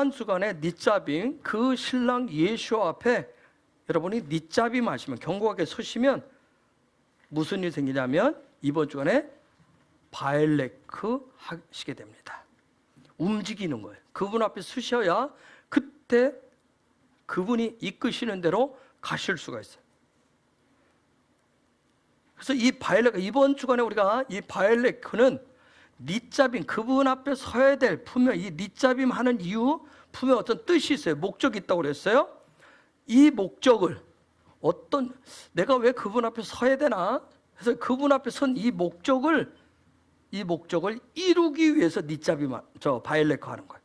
지난주간에 닛잡임, 그 신랑 예수와 앞에 여러분이 닛잡임 하시면, 경고하게 서시면 무슨 일이 생기냐면 이번 주간에 바엘레크 하시게 됩니다. 움직이는 거예요. 그분 앞에 서셔야 그때 그분이 이끄시는 대로 가실 수가 있어요. 그래서 이 바엘레크, 이번 주간에 우리가 이 바엘레크는 닛잡임, 그분 앞에 서야 될, 분명 이 닛잡임 하는 이유, 분명 어떤 뜻이 있어요. 목적이 있다고 그랬어요. 이 목적을 내가 왜 그분 앞에 서야 되나? 그래서 그분 앞에 선 이 목적을 이루기 위해서 닛잡임, 바엘레크 하는 거예요.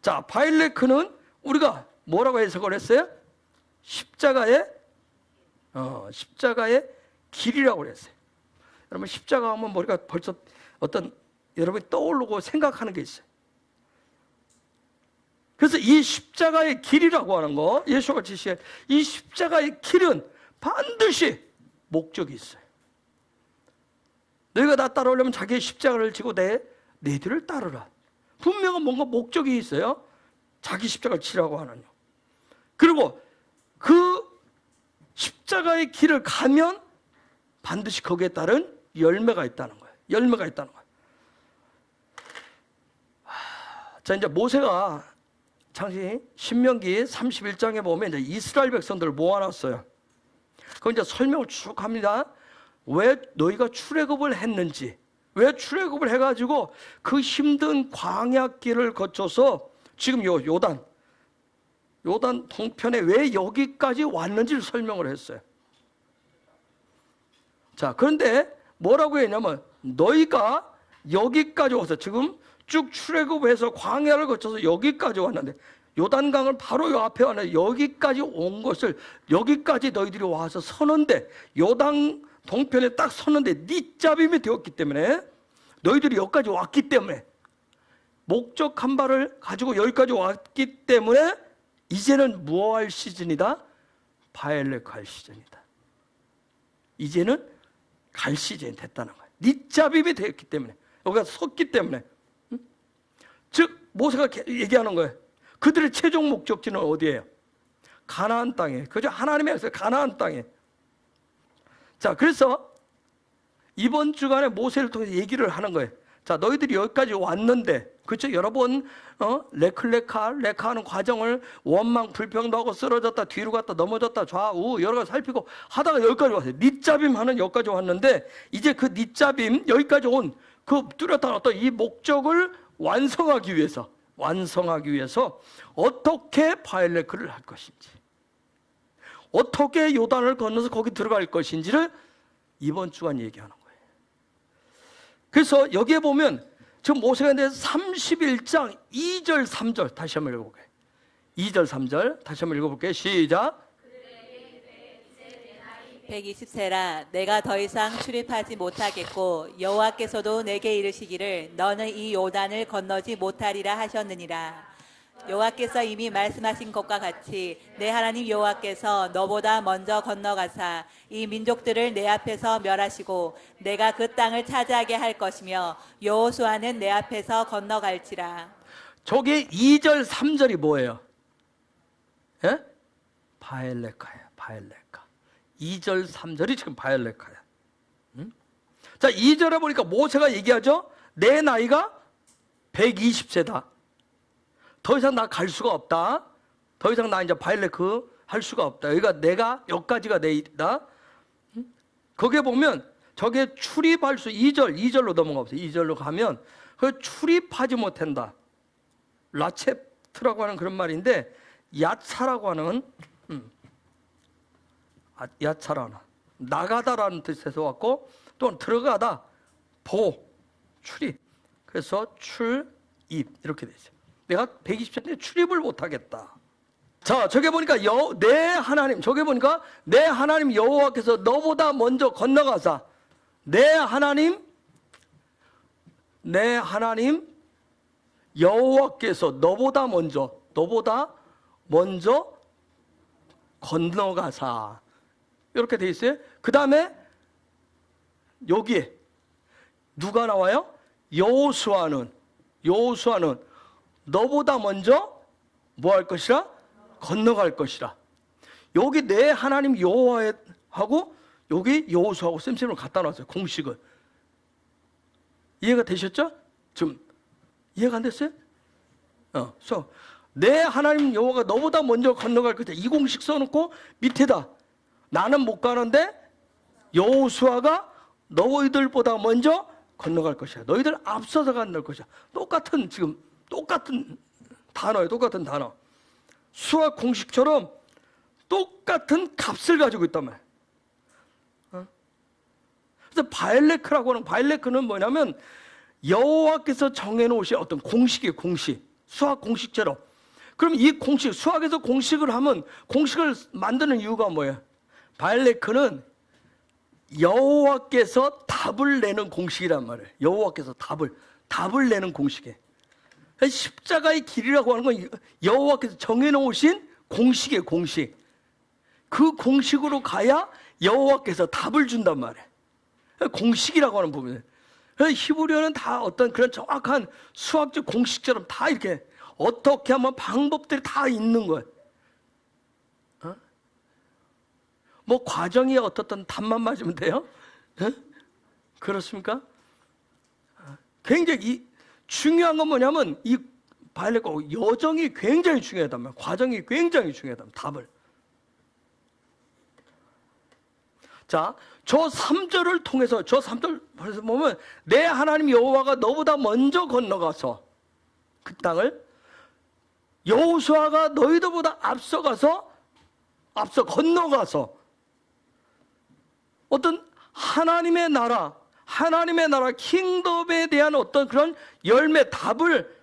자, 바엘레크는 우리가 뭐라고 해석을 했어요? 십자가의 길이라고 그랬어요. 여러분, 십자가 하면 우리가 벌써 여러분이 떠오르고 생각하는 게 있어요. 그래서 이 십자가의 길이라고 하는 거, 예수가 지시한 이 십자가의 길은 반드시 목적이 있어요. 너희가 나 따라오려면 자기의 십자가를 지고 내 뒤를 따르라. 분명한 뭔가 목적이 있어요. 자기 십자가를 지라고 하는요. 그리고 그 십자가의 길을 가면 반드시 거기에 따른 열매가 있다는 거예요. 열매가 있다는 거예요. 자, 이제 모세가 당시 신명기 31장에 보면 이제 이스라엘 백성들을 모아놨어요. 그 이제 설명을 쭉 합니다. 왜 너희가 출애굽을 했는지, 왜 출애굽을 해가지고 그 힘든 광야길을 거쳐서 지금 요단 동편에 왜 여기까지 왔는지를 설명을 했어요. 자, 그런데 뭐라고 했냐면 너희가 여기까지 와서 지금 쭉 출애굽해서 광야를 거쳐서 여기까지 왔는데, 요단강을 바로 요 앞에 왔는데 여기까지 온 것을, 여기까지 너희들이 와서 서는데, 요단 동편에 딱 섰는데 닛잡임이 되었기 때문에, 너희들이 여기까지 왔기 때문에, 목적한 바를 가지고 여기까지 왔기 때문에 이제는 뭐 할 시즌이다? 바엘레크 할 시즌이다. 이제는 갈 시즌이 됐다는 거예요. 닛잡임이 되었기 때문에, 여기가 섰기 때문에. 즉 모세가 얘기하는 거예요. 그들의 최종 목적지는 어디예요? 가나안 땅에. 그죠? 하나님의 가나안 땅에. 자, 그래서 이번 주간에 모세를 통해서 얘기를 하는 거예요. 자, 너희들이 여기까지 왔는데, 그렇죠? 여러 번 레카하는 과정을 원망 불평도 쓰러졌다, 뒤로 갔다, 넘어졌다, 좌우 여러 가지 살피고 하다가 여기까지 왔어요. 닛잡임 하는 여기까지 왔는데, 이제 그 닛잡임 여기까지 온 그 뚜렷한 어떤 이 목적을 완성하기 위해서 어떻게 바엘레크를 할 것인지, 어떻게 요단을 건너서 거기 들어갈 것인지를 이번 주간 얘기하는 거예요. 그래서 여기에 보면 지금 모세가 이제 31장 2절 3절 다시 한번 읽어볼게요. 2절 3절 다시 한번 읽어볼게요. 시작. 120세라 내가 더 이상 출입하지 못하겠고 여호와께서도 내게 이르시기를 너는 이 요단을 건너지 못하리라 하셨느니라. 여호와께서 이미 말씀하신 것과 같이 내 하나님 여호와께서 너보다 먼저 건너가사 이 민족들을 내 앞에서 멸하시고 내가 그 땅을 차지하게 할 것이며 여호수아는 내 앞에서 건너갈지라. 저게 2절 3절이 뭐예요? 예? 바엘레카예요. 바엘레카. 2절 3절이 지금 바엘레카야. 자, 2절에 보니까 모세가 얘기하죠. 내 나이가 120세다. 더 이상 나 갈 수가 없다. 더 이상 나 이제 바엘레크 할 수가 없다. 여기가 내가 여기까지가 내일이다. 거기에 보면 저게 출입할 수 2절로 넘어가 보세요. 2절로 가면 그 출입하지 못한다. 라체트라고 하는 그런 말인데, 야차라고 하는 야차라는 나가다라는 뜻에서 왔고, 또 들어가다, 출입. 그래서 출입 이렇게 되죠. 내가 120세인데 출입을 못하겠다. 자, 저게 보니까 내 하나님, 저게 보니까 내 하나님 여호와께서 너보다 먼저 건너가사, 내 하나님 여호와께서 너보다 먼저 건너가사, 이렇게 돼 있어요. 그 다음에 여기에 누가 나와요? 여호수아는 너보다 먼저 뭐 할 것이라? 건너갈 것이라. 여기 내 하나님 여호와하고 여기 여호수아하고 쌤쌤을 갖다 놨어요. 공식을. 이해가 되셨죠? 좀 이해가 안 됐어요? 그래서 내 하나님 여호와가 너보다 먼저 건너갈 것이다. 이 공식 써놓고 밑에다 나는 못 가는데 여호수아가 너희들보다 먼저 건너갈 것이야. 너희들 앞서서 건널 것이야. 똑같은 단어예요. 똑같은 단어. 수학 공식처럼 똑같은 값을 가지고 있단 말이에요. 그래서 바엘레크라고 하는, 바엘레크는 뭐냐면 여호와께서 정해놓으신 어떤 공식이에요. 공식. 수학 공식처럼. 그럼 이 공식, 수학에서 공식을 하면 공식을 만드는 이유가 뭐예요? 바엘레크는 여호와께서 답을 내는 공식이란 말이에요. 여호와께서 답을 내는 공식이에요. 십자가의 길이라고 하는 건 여호와께서 정해놓으신 공식이에요. 공식. 그 공식으로 가야 여호와께서 답을 준단 말이에요. 공식이라고 하는 부분이에요. 히브리어는 다 어떤 그런 정확한 수학적 공식처럼 다 이렇게 어떻게 하면 방법들이 다 있는 거예요. 뭐 과정이 어떻든 답만 맞으면 돼요? 그렇습니까? 굉장히 중요한 건 뭐냐면 이 바엘레크 여정이 굉장히 중요하단 말이에요. 과정이 굉장히 중요하단 말이에요. 답을. 자, 저 3절을 통해서 저 3절 보면 내 하나님 여호와가 너보다 먼저 건너가서 그 땅을 여호수아가 너희들보다 앞서 건너가서 어떤 하나님의 나라 킹덤에 대한 어떤 그런 열매 답을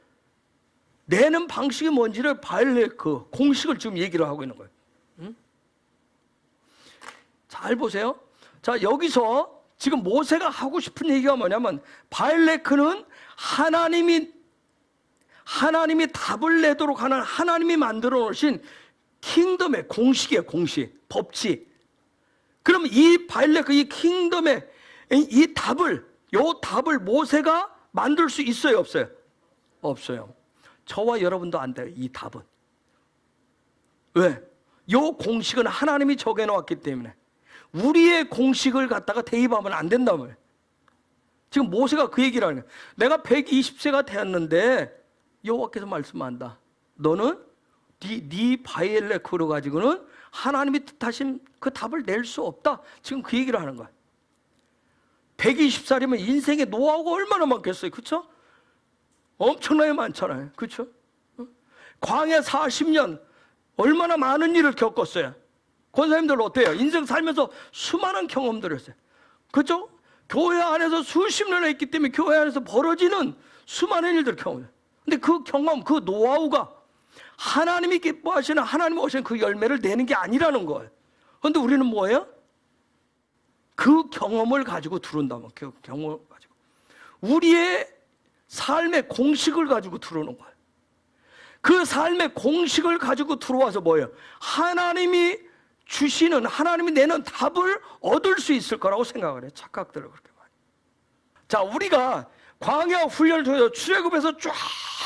내는 방식이 뭔지를 바엘레크 공식을 지금 얘기를 하고 있는 거예요. 잘 보세요. 자, 여기서 지금 모세가 하고 싶은 얘기가 뭐냐면 바엘레크는 하나님이 답을 내도록 하는 하나님이 만들어 놓으신 킹덤의 공식이에요. 공식, 법칙. 그럼 이 바엘레크 이 킹덤의 이 답을 모세가 만들 수 있어요, 없어요? 없어요. 저와 여러분도 안 돼요. 이 답은. 왜? 이 공식은 하나님이 정해놓았기 때문에 우리의 공식을 갖다가 대입하면 안 된다고요. 지금 모세가 그 얘기를 하는 거예요. 내가 120세가 되었는데 여호와께서 말씀한다. 너는 네 바엘레크로 가지고는 하나님이 뜻하신 그 답을 낼 수 없다. 지금 그 얘기를 하는 거야. 120살이면 인생의 노하우가 얼마나 많겠어요. 그렇죠? 엄청나게 많잖아요. 그렇죠? 광야 40년 얼마나 많은 일을 겪었어요. 권사님들 어때요? 인생 살면서 수많은 경험들을 했어요. 그렇죠? 교회 안에서 수십 년을 했기 때문에 교회 안에서 벌어지는 수많은 일들을 경험해요. 근데 그 경험, 그 노하우가 하나님이 기뻐하시는 하나님이 오신 그 열매를 내는 게 아니라는 거예요. 그런데 우리는 뭐예요? 그 경험을 가지고 들어온다면 그 경험을 가지고 우리의 삶의 공식을 가지고 들어오는 거예요. 그 삶의 공식을 가지고 들어와서 뭐예요? 하나님이 주시는 하나님이 내는 답을 얻을 수 있을 거라고 생각을 해요. 착각들을 그렇게 많이. 자, 우리가 광야 훈련을 통해서 출애굽에서 쫙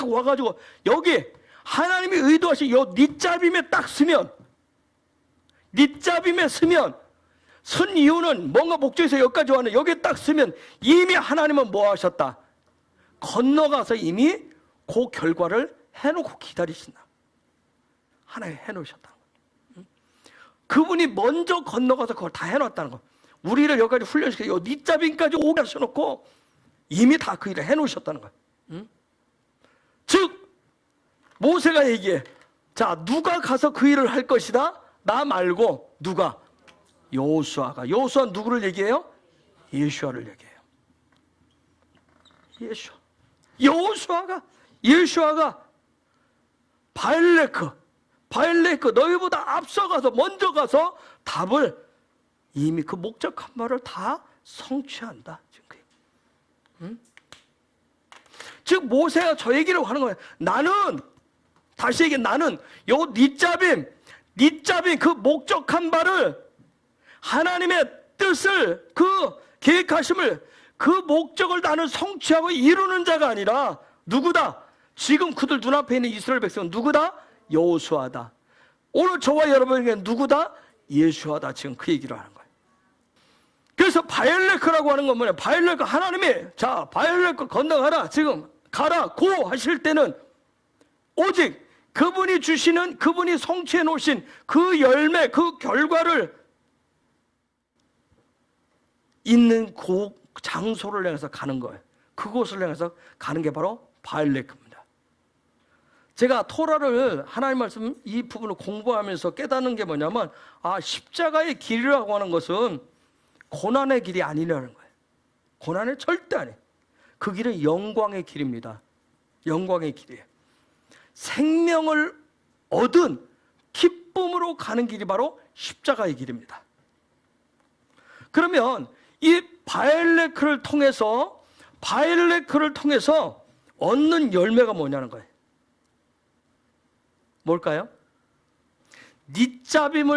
와가지고 여기 하나님이 의도하신 요 닛잡임에 딱 쓰면 닛잡임에 쓰면 쓴 이유는 뭔가 목적에서 여기까지 왔는데 여기에 딱 쓰면 이미 하나님은 뭐 하셨다? 건너가서 이미 그 결과를 해놓고 기다리신다. 하나님 해놓으셨다. 그분이 먼저 건너가서 그걸 다 해놨다는 거. 우리를 여기까지 훈련시켜 요 닛잡임까지 오게 하셔놓고 이미 다 그 일을 해놓으셨다는 거야. 즉 모세가 얘기해. 자, 누가 가서 그 일을 할 것이다? 나 말고 누가? 여호수아가. 여호수아 누구를 얘기해요? 예수아를 얘기해요. 예수아. 예수아가 바엘레크 너희보다 앞서가서 먼저 가서 답을 이미 그 목적한 바를 다 성취한다. 지금 즉 모세가 저 얘기를 하는 거예요. 나는 다시 얘기해. 나는 요 닛잡임 그 목적한 바를 하나님의 뜻을 그 계획하심을 그 목적을 나는 성취하고 이루는 자가 아니라 누구다? 지금 그들 눈앞에 있는 이스라엘 백성은 누구다? 여호수아다. 오늘 저와 여러분에게 누구다? 예수하다. 지금 그 얘기를 하는 거예요. 그래서 바엘레크라고 하는 건 뭐냐? 바엘레크 하나님이 자 바엘레크 건너가라. 지금 가라 고 하실 때는 오직 그분이 주시는 그분이 성취해 놓으신 그 열매 그 결과를 있는 그 장소를 향해서 가는 거예요. 그곳을 향해서 가는 게 바로 바엘레크입니다. 제가 토라를 하나님 말씀 이 부분을 공부하면서 깨닫는 게 뭐냐면 십자가의 길이라고 하는 것은 고난의 길이 아니라는 거예요. 고난의 절대 아니에요. 그 길은 영광의 길입니다. 영광의 길이에요. 생명을 얻은 기쁨으로 가는 길이 바로 십자가의 길입니다. 그러면 이 바엘레크를 통해서 얻는 열매가 뭐냐는 거예요. 뭘까요? 닛잡임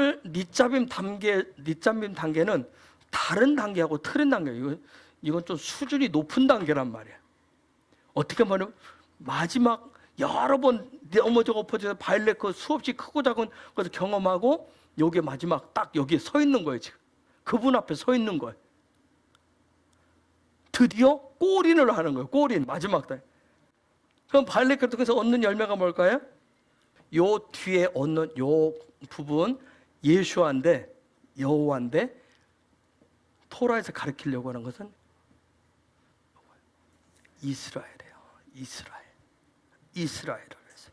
단계는 다른 단계하고 틀린 단계예요. 이건 좀 수준이 높은 단계란 말이에요. 어떻게 보면 마지막 여러 번 넘어지고 엎어져서 바엘레크 수없이 크고 작은 것을 경험하고 여기 마지막 딱 여기에 서 있는 거예요. 지금 그분 앞에 서 있는 거예요. 드디어 골인을 하는 거예요. 골인 마지막 날. 그럼 바엘레크를 통해서 얻는 열매가 뭘까요? 요 뒤에 얻는 요 부분 예수아인데 여호와인데 토라에서 가르치려고 하는 것은 이스라엘이에요. 이스라엘을 해서.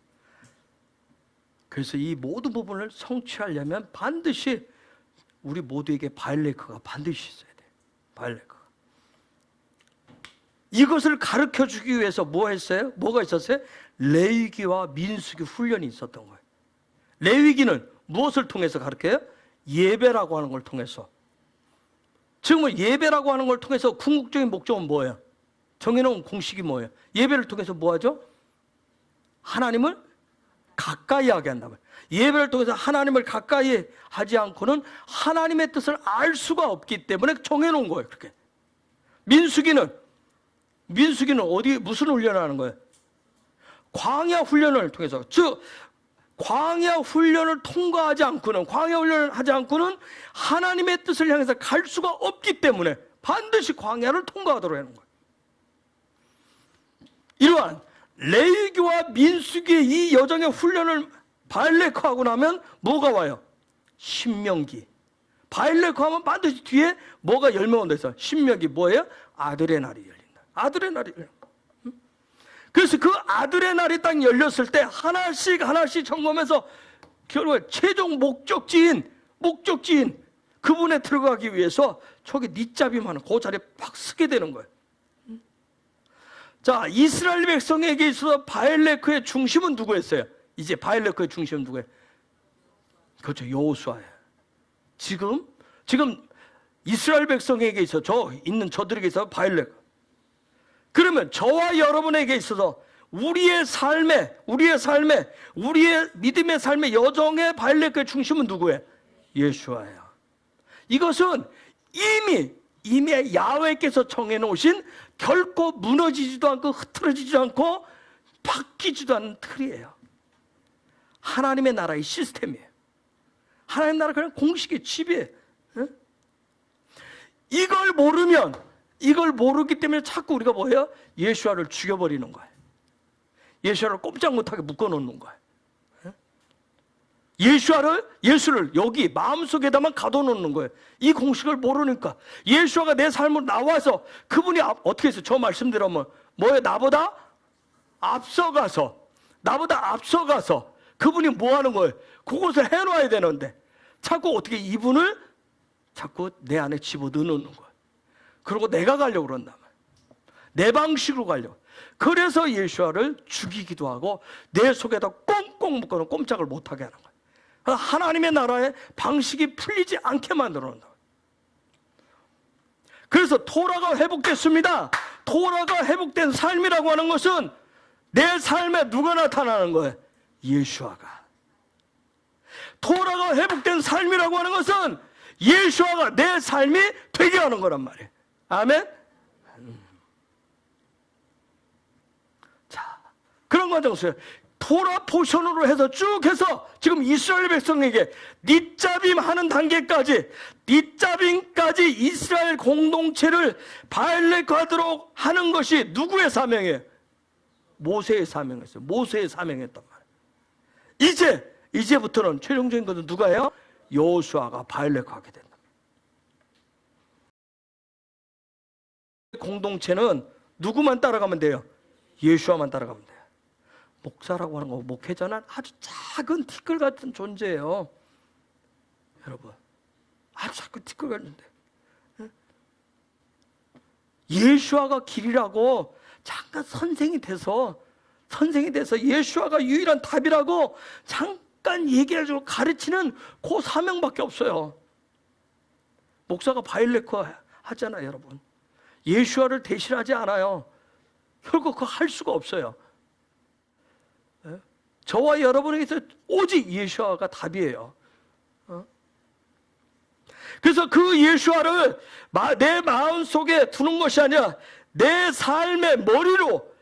그래서 이 모든 부분을 성취하려면 반드시 우리 모두에게 바엘레크가 반드시 있어야 돼요. 바엘레크가. 이것을 가르쳐 주기 위해서 뭐 했어요? 뭐가 있었어요? 레위기와 민수기 훈련이 있었던 거예요. 레위기는 무엇을 통해서 가르쳐요? 예배라고 하는 걸 통해서. 지금 예배라고 하는 걸 통해서 궁극적인 목적은 뭐예요? 정해놓은 공식이 뭐예요? 예배를 통해서 뭐 하죠? 하나님을 가까이 하게 한다고요. 예배를 통해서 하나님을 가까이 하지 않고는 하나님의 뜻을 알 수가 없기 때문에 정해놓은 거예요. 그렇게. 민수기는 무슨 훈련을 하는 거예요? 광야 훈련을 통해서. 즉 광야 훈련을 통과하지 않고는, 광야 훈련을 하지 않고는 하나님의 뜻을 향해서 갈 수가 없기 때문에 반드시 광야를 통과하도록 하는 거예요. 이러한 레위기와 민수기의 이 여정의 훈련을 바엘레크하고 나면 뭐가 와요? 신명기. 바엘레크하면 반드시 뒤에 뭐가 열매 온다 해서 신명기 뭐예요? 아들의 날이 열린다. 아들의 날이 열린다. 그래서 그 아들의 날이 딱 열렸을 때 하나씩 점검해서 결국 최종 목적지인 그분에 들어가기 위해서 저기 닛잡임하는 그 자리에 팍 서게 되는 거예요. 자, 이스라엘 백성에게 있어서 바엘레크의 중심은 누구였어요? 이제 바엘레크의 중심은 누구예요? 그렇죠, 여호수아예요. 지금 이스라엘 백성에게 있어 저들에게 있어서 바엘레크. 그러면 저와 여러분에게 있어서 우리의 믿음의 삶의 여정의 바엘레크의 중심은 누구예요? 예수아예요. 이것은 이미 야훼께서 정해놓으신 결코 무너지지도 않고 흐트러지지도 않고 바뀌지도 않는 틀이에요. 하나님의 나라의 시스템이에요. 하나님 나라 그냥 공식의 칩이에요. 이걸 모르기 때문에 자꾸 우리가 뭐예요? 예수아를 죽여버리는 거예요. 예수아를 꼼짝 못하게 묶어놓는 거예요. 예수를 여기 마음속에다만 가둬놓는 거예요. 이 공식을 모르니까. 예수아가 내 삶으로 나와서 그분이 어떻게 해서 저 말씀대로 뭐예요? 나보다 앞서가서 그분이 뭐 하는 거예요? 그것을 해놔야 되는데 자꾸 어떻게 이분을 자꾸 내 안에 집어넣는 거예요. 그리고 내가 가려고 그런단 말이에요. 내 방식으로 가려고. 그래서 예수아를 죽이기도 하고 내 속에다 꽁꽁 묶어놓고 꼼짝을 못하게 하는 거예요. 하나님의 나라의 방식이 풀리지 않게 만들어 놓는다. 그래서 토라가 회복됐습니다. 토라가 회복된 삶이라고 하는 것은 내 삶에 누가 나타나는 거예요? 예수아가. 토라가 회복된 삶이라고 하는 것은 예수아가 내 삶이 되게 하는 거란 말이에요. 아멘? 자, 그런 과정에서 토라 포션으로 해서 쭉 해서 지금 이스라엘 백성에게 닛자빔 하는 단계까지, 닛자빔까지 이스라엘 공동체를 바알렉하도록 하는 것이 누구의 사명이에요? 모세의 사명이었어요. 모세의 사명이었단 말이에요. 이제부터는 최종적인 것은 누가 해요? 여호수아가 바알렉하게 된다. 공동체는 누구만 따라가면 돼요? 예수아만 따라가면 돼요. 목사라고 하는 거, 목회자는 아주 작은 티끌 같은 존재예요. 여러분, 아주 작은 티끌 같은데, 예수아가 길이라고 잠깐 선생이 돼서 예수아가 유일한 답이라고 잠깐 얘기해주고 가르치는 그 사명밖에 없어요. 목사가 바일레코 하잖아요, 여러분. 예수아를 대신하지 않아요. 결국 그거 할 수가 없어요. 저와 여러분에게서 오직 예수아가 답이에요. 그래서 그 예수아를 내 마음 속에 두는 것이 아니라 내 삶의 머리로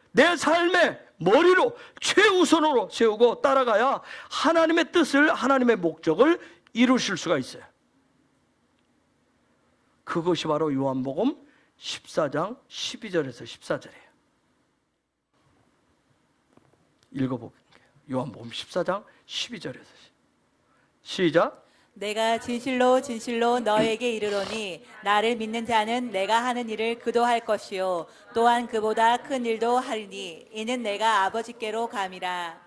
최우선으로 세우고 따라가야 하나님의 뜻을, 하나님의 목적을 이루실 수가 있어요. 그것이 바로 요한복음 14장 12절에서 14절이에요. 읽어볼게요. 요한복음 14장 12절에서 시작. 내가 진실로 진실로 너에게 이르노니 나를 믿는 자는 내가 하는 일을 그도 할 것이요 또한 그보다 큰 일도 하리니 이는 내가 아버지께로 감이라.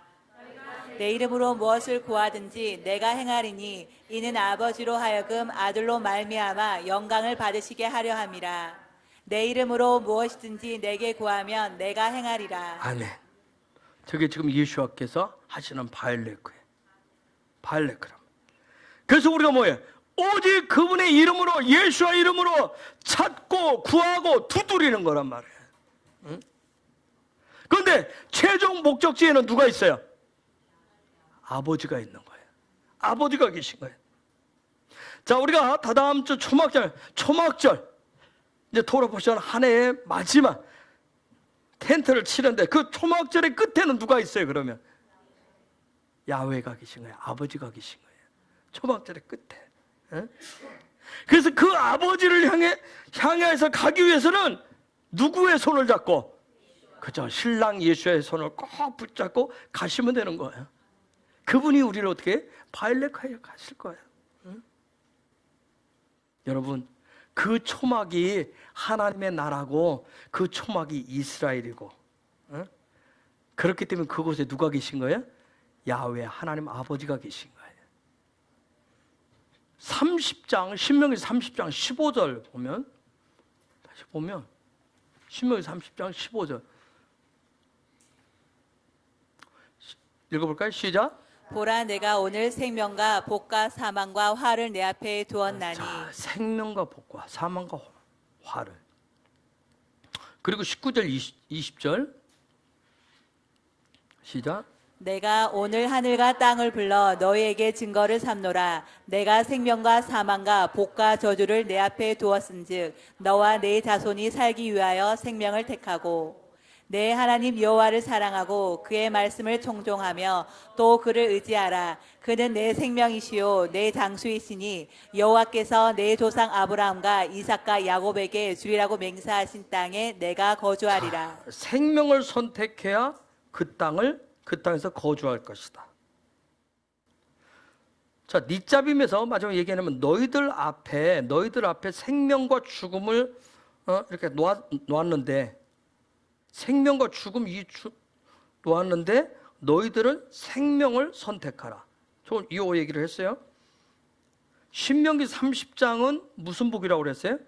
내 이름으로 무엇을 구하든지 내가 행하리니 이는 아버지로 하여금 아들로 말미암아 영광을 받으시게 하려 함이라. 내 이름으로 무엇이든지 내게 구하면 내가 행하리라. 아멘. 저게 지금 예수와께서 하시는 바알레크예요. 바알레크랍니다. 그래서 우리가 뭐예요? 오직 그분의 이름으로, 예수와 이름으로 찾고 구하고 두드리는 거란 말이에요. 응? 그런데 최종 목적지에는 누가 있어요? 아버지가 있는 거예요. 아버지가 계신 거예요. 자, 우리가 다다음 주 초막절 이제 토라 포션 한 해의 마지막 텐트를 치는데 그 초막절의 끝에는 누가 있어요? 그러면 야훼가 계신 거예요. 아버지가 계신 거예요. 초막절의 끝에. 에? 그래서 그 아버지를 향해서 가기 위해서는 누구의 손을 잡고? 그죠? 신랑 예수의 손을 꼭 붙잡고 가시면 되는 거예요. 그분이 우리를 어떻게 바알렉하여 가실 거예요. 응? 여러분, 그 초막이 하나님의 나라고 그 초막이 이스라엘이고, 응? 그렇기 때문에 그곳에 누가 계신 거예요? 야훼 하나님 아버지가 계신 거예요. 30장 신명기 30장 15절 보면, 다시 보면 신명기 30장 15절 읽어볼까요? 시작. 보라 내가 오늘 생명과 복과 사망과 화를 내 앞에 두었나니. 자, 생명과 복과 사망과 화를. 그리고 19절 20절 시작. 내가 오늘 하늘과 땅을 불러 너희에게 증거를 삼노라. 내가 생명과 사망과 복과 저주를 내 앞에 두었은즉 너와 네 자손이 살기 위하여 생명을 택하고 내 하나님 여호와를 사랑하고 그의 말씀을 청종하며 또 그를 의지하라. 그는 내 생명이시요 내 장수이시니 여호와께서 내 조상 아브라함과 이삭과 야곱에게 주리라고 맹세하신 땅에 내가 거주하리라. 자, 생명을 선택해야 그 땅에서 거주할 것이다. 자, 닛자빔에서 마지막 얘기하면 너희들 앞에 생명과 죽음을 이렇게 놓았는데, 생명과 죽음 놓았는데 너희들은 생명을 선택하라. 저 이 얘기를 했어요. 신명기 30장은 무슨 복이라고 그랬어요?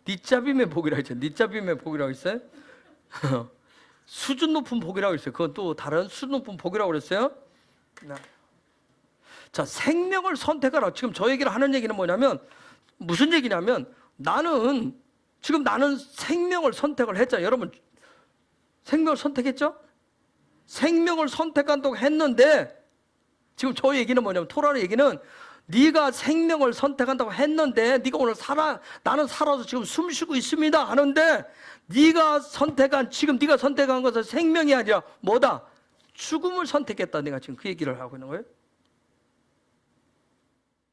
닛자빔의 복이라고 했죠. 닛자빔의 복이라고 했어요. 수준 높은 복이라고 했어요. 그건 또 다른 수준 높은 복이라고 그랬어요. 자, 생명을 선택하라. 지금 저 얘기를 하는 얘기는 뭐냐면, 무슨 얘기냐면, 나는 생명을 선택을 했잖아요. 여러분, 생명을 선택했죠? 생명을 선택한다고 했는데, 지금 저 얘기는 뭐냐면, 토라의 얘기는 네가 생명을 선택한다고 했는데 네가 오늘 나는 살아서 지금 숨쉬고 있습니다 하는데 네가 선택한 것은 생명이 아니라 뭐다? 죽음을 선택했다. 내가 지금 그 얘기를 하고 있는 거예요.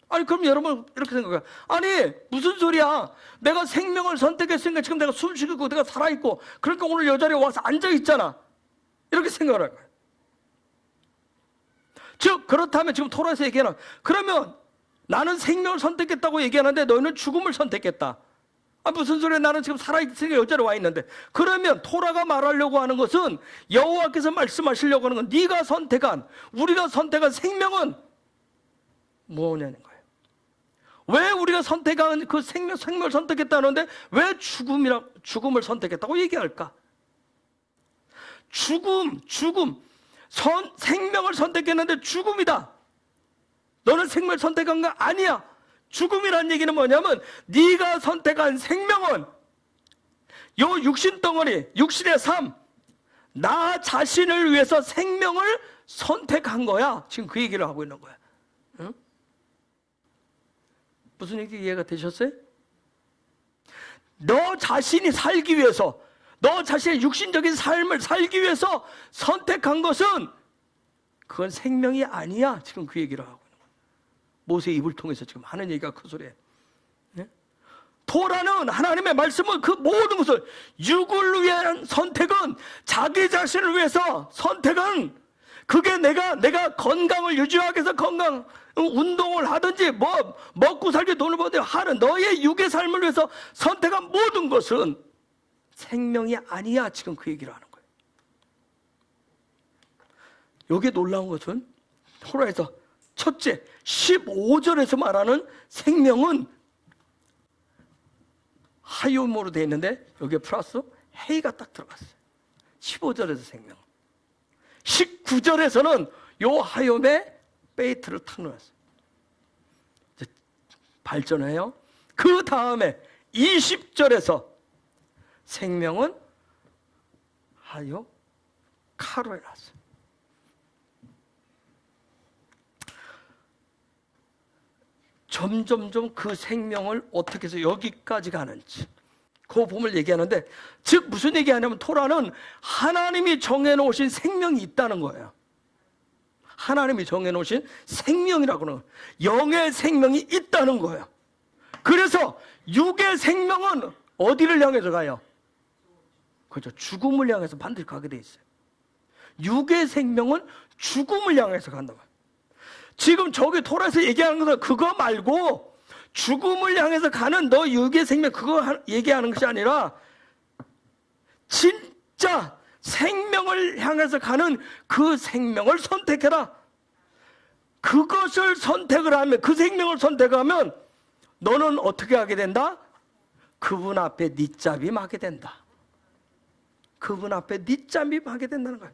아니 그럼 여러분 이렇게 생각해요. 아니 무슨 소리야? 내가 생명을 선택했으니까 지금 내가 숨쉬고 있고 내가 살아있고 그러니까 오늘 이 자리에 와서 앉아있잖아. 이렇게 생각을 할 거예요. 즉 그렇다면 지금 토라에서 얘기하는 그러면 나는 생명을 선택했다고 얘기하는데 너희는 죽음을 선택했다. 무슨 소리야? 나는 지금 살아있으니까 이 자리에 와 있는데. 그러면 토라가 말하려고 하는 것은 여호와께서 말씀하시려고 하는 건 우리가 선택한 생명은 뭐냐는 거예요. 왜 우리가 선택한 그 생명을 선택했다는데 왜 죽음을 선택했다고 얘기할까? 생명을 선택했는데 죽음이다. 너는 생명을 선택한 거 아니야. 죽음이라는 얘기는 뭐냐면 네가 선택한 생명은 요 육신덩어리, 육신의 삶, 나 자신을 위해서 생명을 선택한 거야. 지금 그 얘기를 하고 있는 거야. 응? 무슨 얘기 이해가 되셨어요? 너 자신이 살기 위해서, 너 자신의 육신적인 삶을 살기 위해서 선택한 것은 그건 생명이 아니야. 지금 그 얘기를 하고 있는 거예요. 모세의 입을 통해서 지금 하는 얘기가 그 소리예요. 네? 토라는 하나님의 말씀은 그 모든 것을 육을 위한 선택은 자기 자신을 위해서 선택은 그게 내가 건강을 유지하기 위해서 운동을 하든지 먹고 살기 돈을 벌든지 하는 너의 육의 삶을 위해서 선택한 모든 것은 생명이 아니야. 지금 그 얘기를 하는 거예요. 여기에 놀라운 것은 토라에서 첫째 15절에서 말하는 생명은 하요모로 되어 있는데 여기에 플러스 헤이가 딱 들어갔어요. 15절에서 생명. 19절에서는 요 하요메 베이트를 탁 넣었어요. 발전해요. 그 다음에 20절에서 생명은 하요 카로에 나왔어요. 점점점 그 생명을 어떻게 해서 여기까지 가는지 그 봄을 얘기하는데, 즉 무슨 얘기하냐면 토라는 하나님이 정해놓으신 생명이 있다는 거예요. 하나님이 정해놓으신 생명이라고 하는 거예요. 영의 생명이 있다는 거예요. 그래서 육의 생명은 어디를 향해서 가요? 그렇죠. 죽음을 향해서 반드시 가게 돼 있어요. 육의 생명은 죽음을 향해서 간다고. 지금 저기 토라에서 얘기하는 것은 그거 말고 죽음을 향해서 가는 너 육의 생명 그거 얘기하는 것이 아니라 진짜 생명을 향해서 가는 그 생명을 선택해라. 그것을 선택을 하면, 그 생명을 선택하면 너는 어떻게 하게 된다? 그분 앞에 니잡임하게 된다. 그분 앞에 니잡임하게 된다는 거예요.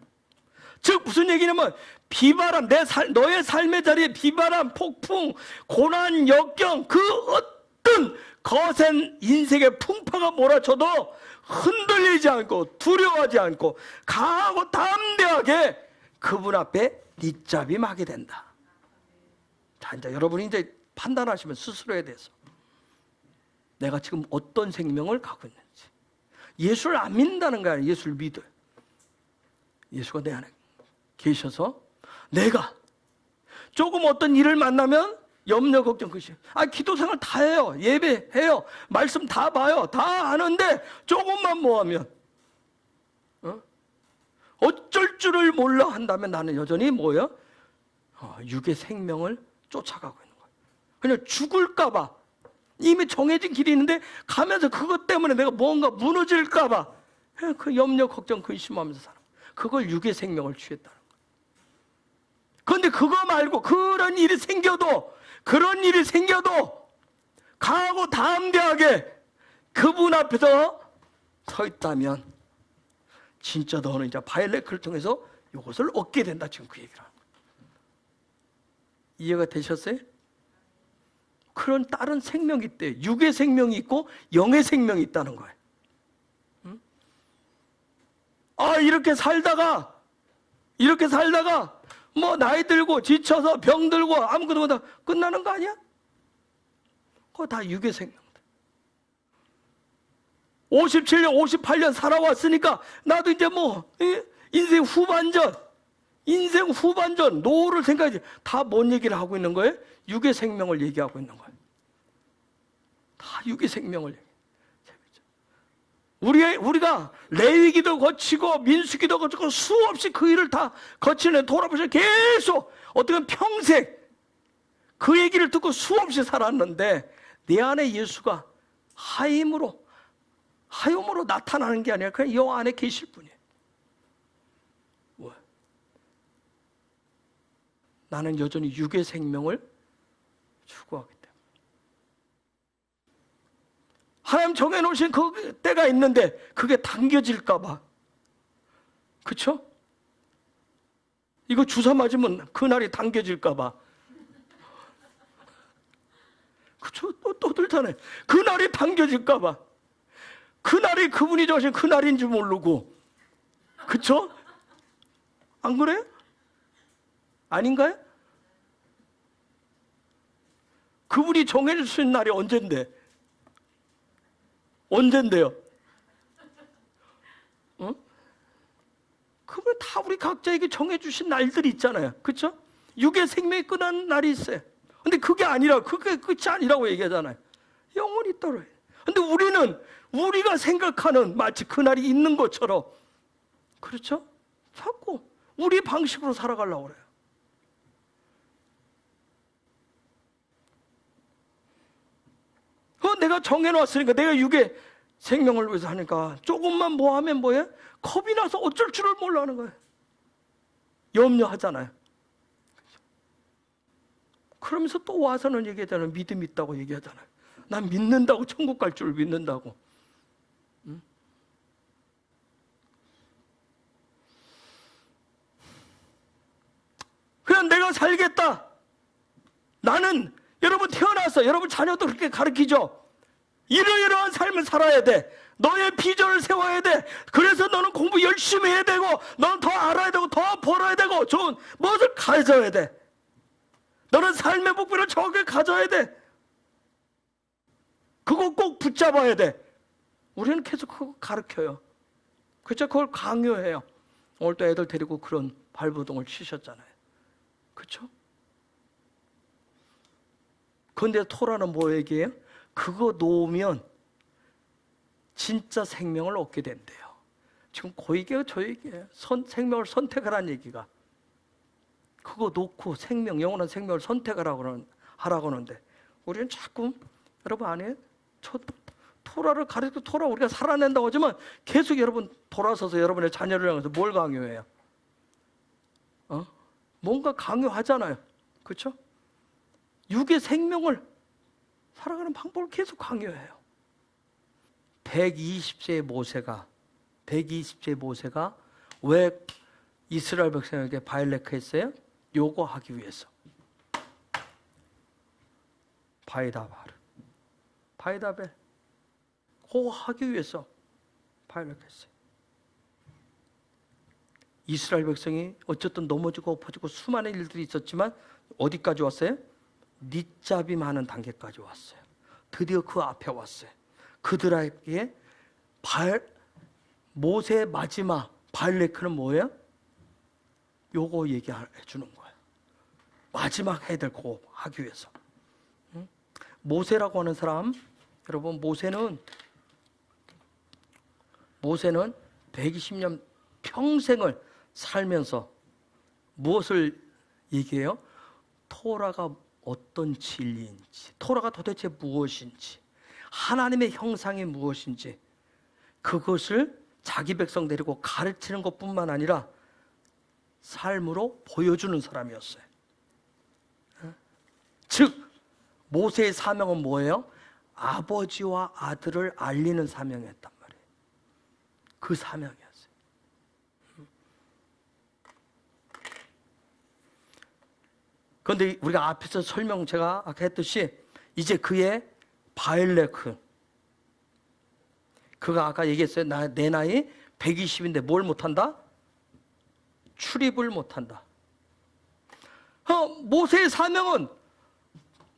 즉 무슨 얘기냐면 비바람, 너의 삶의 자리에 비바람, 폭풍, 고난, 역경, 그 어떤 거센 인생의 풍파가 몰아쳐도 흔들리지 않고 두려워하지 않고 강하고 담대하게 그분 앞에 니잡임하게 된다. 자, 이제 여러분이 이제 판단하시면 스스로에 대해서 내가 지금 어떤 생명을 갖고 있는지. 예수를 안 믿는다는 거 아니에요. 예수를 믿어요. 예수가 내 안에 계셔서 내가 조금 어떤 일을 만나면 염려 걱정 끝이에요. 기도 생활 다 해요. 예배해요. 말씀 다 봐요. 다 하는데 조금만 뭐하면 어쩔 줄을 몰라 한다면 나는 여전히 뭐예요? 육의 생명을 쫓아가고 있는 거예요. 그냥 죽을까 봐 이미 정해진 길이 있는데 가면서 그것 때문에 내가 뭔가 무너질까 봐 그 염려 걱정 근심하면서 살아. 그걸 육의 생명을 취했다는 거예요. 그런데 그거 말고 그런 일이 생겨도 강하고 담대하게 그분 앞에서 서 있다면 진짜 너는 이제 바이올렛을 통해서 이것을 얻게 된다. 지금 그 얘기를 하는 거예요. 이해가 되셨어요? 그런 다른 생명이 있대요. 육의 생명이 있고 영의 생명이 있다는 거예요. 이렇게 살다가 뭐 나이 들고 지쳐서 병 들고 아무것도 못하고 끝나는 거 아니야? 그거 다 육의 생명들. 57년 58년 살아왔으니까 나도 이제 뭐 인생 후반전 노후를 생각하지. 다 뭔 얘기를 하고 있는 거예요? 육의 생명을 얘기하고 있는 거예요. 다 육의 생명을 얘기해요. 우리가 레위기도 거치고 민수기도 거치고 수없이 그 일을 다 거치는 돌아보셔 계속 어떻게 평생 그 얘기를 듣고 수없이 살았는데 내 안에 예수가 하임으로 나타나는 게 아니라 그냥 여 안에 계실 분이에요. 왜? 나는 여전히 육의 생명을 추구하기 때문에. 하나님 정해놓으신 그 때가 있는데 그게 당겨질까 봐. 그쵸? 이거 주사 맞으면 그날이 당겨질까 봐. 그쵸? 또 들잖아요. 그날이 당겨질까 봐. 그날이 그분이 정하신 그날인 줄 모르고. 그쵸? 안 그래요? 아닌가요? 그분이 정해주신 날이 언젠데? 언젠데요? 그분 다 우리 각자에게 정해주신 날들이 있잖아요. 그쵸? 육의 생명이 끝나는 날이 있어요. 근데 그게 아니라, 그게 끝이 아니라고 얘기하잖아요. 영원히 떨어요. 근데 우리가 생각하는 마치 그날이 있는 것처럼, 그렇죠? 자꾸 우리 방식으로 살아가려고 그래요. 내가 정해놨으니까, 내가 육의 생명을 위해서 하니까 조금만 뭐 하면 뭐예요? 겁이 나서 어쩔 줄을 몰라 하는 거예요. 염려하잖아요. 그러면서 또 와서는 얘기하잖아요. 믿음 있다고 얘기하잖아요. 난 믿는다고, 천국 갈 줄 믿는다고. 그냥 내가 살겠다. 나는 여러분 태어나서 여러분 자녀도 그렇게 가르치죠. 이러이러한 삶을 살아야 돼. 너의 비전을 세워야 돼. 그래서 너는 공부 열심히 해야 되고, 너는 더 알아야 되고, 더 벌어야 되고, 좋은 무엇을 가져야 돼. 너는 삶의 목표를 정확하게 가져야 돼. 그거 꼭 붙잡아야 돼. 우리는 계속 그거 가르쳐요. 그렇죠? 그걸 강요해요. 오늘 또 애들 데리고 그런 발버둥을 치셨잖아요. 그렇죠? 그런데 토라는 뭐 얘기해요? 그거 놓으면 진짜 생명을 얻게 된대요. 지금 그 얘기예요, 저 얘기예요. 생명을 선택하라는 얘기가. 그거 놓고 영원한 생명을 선택하라고 하는데 우리는 자꾸 여러분 안에 토라를 가르치고 토라 우리가 살아낸다고 하지만 계속 여러분 돌아서서 여러분의 자녀를 향해서 뭘 강요해요? 뭔가 강요하잖아요. 그렇죠? 육의 생명을 살아가는 방법을 계속 강요해요. 120세의 모세가 왜 이스라엘 백성에게 바일레크 했어요? 요거 하기 위해서. 바이다벨 그거 하기 위해서 바일레크 했어요. 이스라엘 백성이 어쨌든 넘어지고 엎어지고 수많은 일들이 있었지만 어디까지 왔어요? 닛잡임하는 단계까지 왔어요. 드디어 그 앞에 왔어요. 그들에게 모세의 마지막 바일레크는 뭐예요? 요거 얘기해 주는 거예요. 마지막 해야 될 거 하기 위해서. 모세라고 하는 사람, 여러분 모세는 120년 평생을 살면서 무엇을 얘기해요? 토라가 어떤 진리인지, 토라가 도대체 무엇인지, 하나님의 형상이 무엇인지 그것을 자기 백성 데리고 가르치는 것뿐만 아니라 삶으로 보여주는 사람이었어요. 즉 모세의 사명은 뭐예요? 아버지와 아들을 알리는 사명이었단 말이에요. 그 사명이었어요. 그런데 우리가 앞에서 설명 제가 아까 했듯이 이제 그의 바일레크, 그가 아까 얘기했어요. 내 나이 120인데 뭘 못한다? 출입을 못한다. 모세의 사명은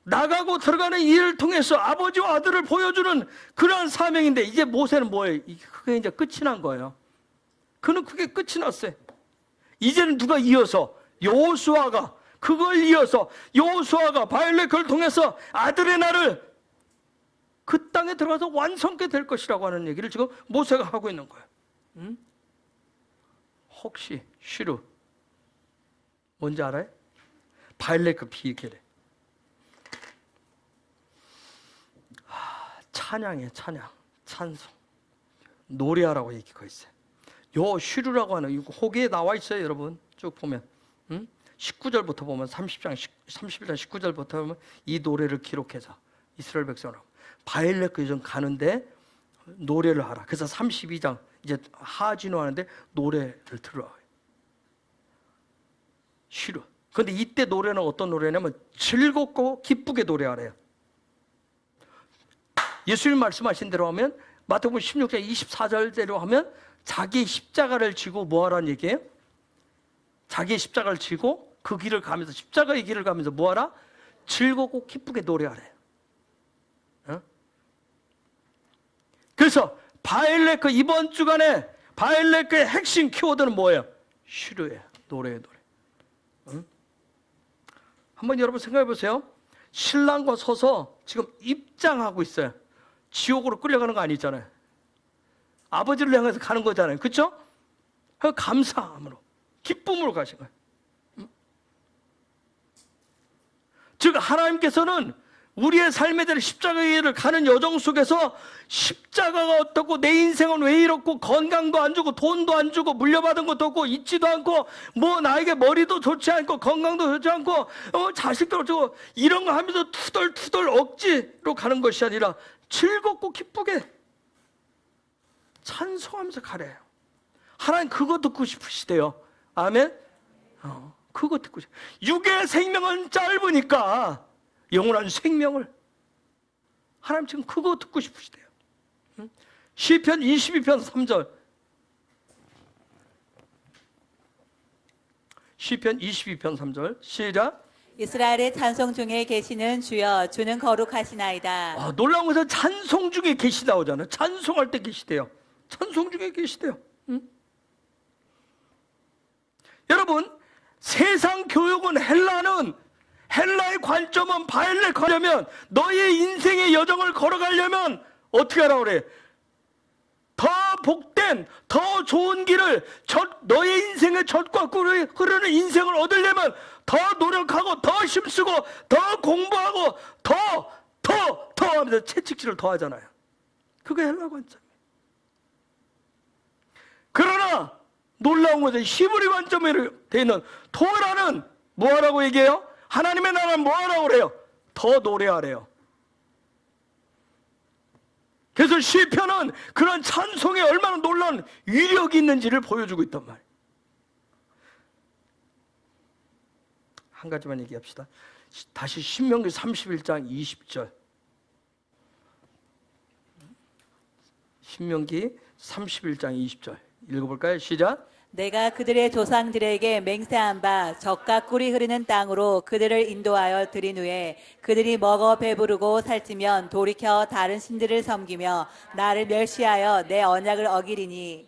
나가고 들어가는 일을 통해서 아버지와 아들을 보여주는 그러한 사명인데, 이제 모세는 뭐예요? 그게 이제 끝이 난 거예요. 그는 그게 끝이 났어요. 이제는 누가 이어서? 여호수아가, 그걸 이어서 여호수아가 바알렉을 통해서 아들의 날을 그 땅에 들어가서 완성케 될 것이라고 하는 얘기를 지금 모세가 하고 있는 거예요. 혹시 시루 뭔지 알아요? 바알렉 비계래. 찬양이에요. 찬양, 찬송, 노래하라고 얘기가 있어요. 요 시루라고 하는, 이거 호기에 나와 있어요. 여러분 쭉 보면 19절부터 보면 31장 19절부터 보면 이 노래를 기록해서 이스라엘 백성으로 바알렉 전 가는데 노래를 하라. 그래서 32장 이제 하진호 하는데 노래를 들어요. 시루. 근데 이때 노래는 어떤 노래냐면 즐겁고 기쁘게 노래하래요. 예수님 말씀하신 대로 하면 마태복음 16장 24절대로 하면 자기 십자가를 지고 뭐 하라는 얘기예요? 자기의 십자가를 지고 그 길을 가면서, 십자가의 길을 가면서 뭐 하라? 즐겁고 기쁘게 노래하래요. 그래서 바알렉 이번 주간에 바알렉의 핵심 키워드는 뭐예요? 시루예요. 노래예요, 노래. 한번 여러분 생각해 보세요. 신랑과 서서 지금 입장하고 있어요. 지옥으로 끌려가는 거 아니잖아요. 아버지를 향해서 가는 거잖아요. 그렇죠? 감사함으로, 기쁨으로 가신 거예요. 즉 하나님께서는 우리의 삶에 대한 십자가의 길을 가는 여정 속에서 십자가가 어떻고, 내 인생은 왜 이렇고, 건강도 안 주고 돈도 안 주고 물려받은 것도 없고 있지도 않고, 뭐 나에게 머리도 좋지 않고 건강도 좋지 않고 자식도 없고, 이런 거 하면서 투덜투덜 억지로 가는 것이 아니라 즐겁고 기쁘게 찬송하면서 가래요. 하나님 그거 듣고 싶으시대요. 아멘. 그거 듣고 싶어요. 육의 생명은 짧으니까 영원한 생명을, 하나님 지금 그거 듣고 싶으시대요. 시편 22편 3절. 시편 22편 3절 시작. 이스라엘의 찬송 중에 계시는 주여, 주는 거룩하시나이다. 놀라운 것은 찬송 중에 계시 나오잖아요. 찬송할 때 계시대요. 찬송 중에 계시대요. 여러분, 세상 교육은 헬라의 관점은 바알렉 가려면, 너의 인생의 여정을 걸어가려면 어떻게 하라고 그래? 더 복된, 더 좋은 길을, 너의 인생의 젖과 꿀이 흐르는 인생을 얻으려면 더 노력하고, 더 힘쓰고, 더 공부하고, 더 하면서 채찍질을 더 하잖아요. 그게 헬라 관점이에요. 그러나 놀라운 것은 히브리 관점으로 되어 있는 토라는 뭐 하라고 얘기해요? 하나님의 나라는 뭐 하라고 그래요? 더 노래하래요. 그래서 시편은 그런 찬송에 얼마나 놀라운 위력이 있는지를 보여주고 있단 말이에요. 한 가지만 얘기합시다. 다시 신명기 31장 20절. 신명기 31장 20절 읽어볼까요? 시작. 내가 그들의 조상들에게 맹세한 바 젖과 꿀이 흐르는 땅으로 그들을 인도하여 들인 후에 그들이 먹어 배부르고 살찌면 돌이켜 다른 신들을 섬기며 나를 멸시하여 내 언약을 어기리니.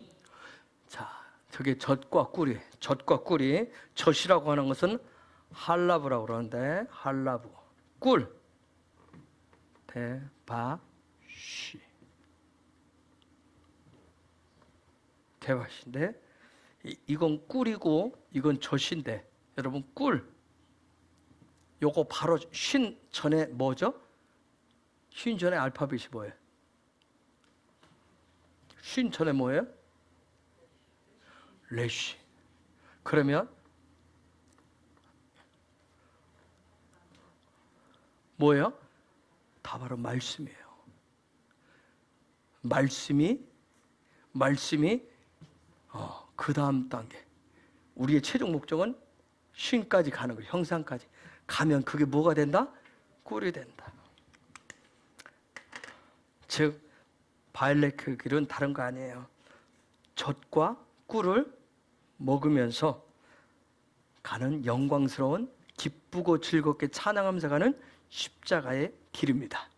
자, 저게 젖과 꿀이, 젖이라고 하는 것은 할라브라고 그러는데, 할라브, 꿀, 대바시, 대바시인데, 이건 꿀이고 이건 젖인데, 여러분 꿀, 요거 바로 쉰 전에 뭐죠? 쉰 전에 알파벳이 뭐예요? 쉰 전에 뭐예요? 레시. 그러면 뭐예요? 다 바로 말씀이에요. 말씀이 그 다음 단계, 우리의 최종 목적은 쉰까지 가는 거예요. 형상까지 가면 그게 뭐가 된다? 꿀이 된다. 즉 바알렉 그 길은 다른 거 아니에요. 젖과 꿀을 먹으면서 가는 영광스러운 기쁘고 즐겁게 찬양하면서 가는 십자가의 길입니다.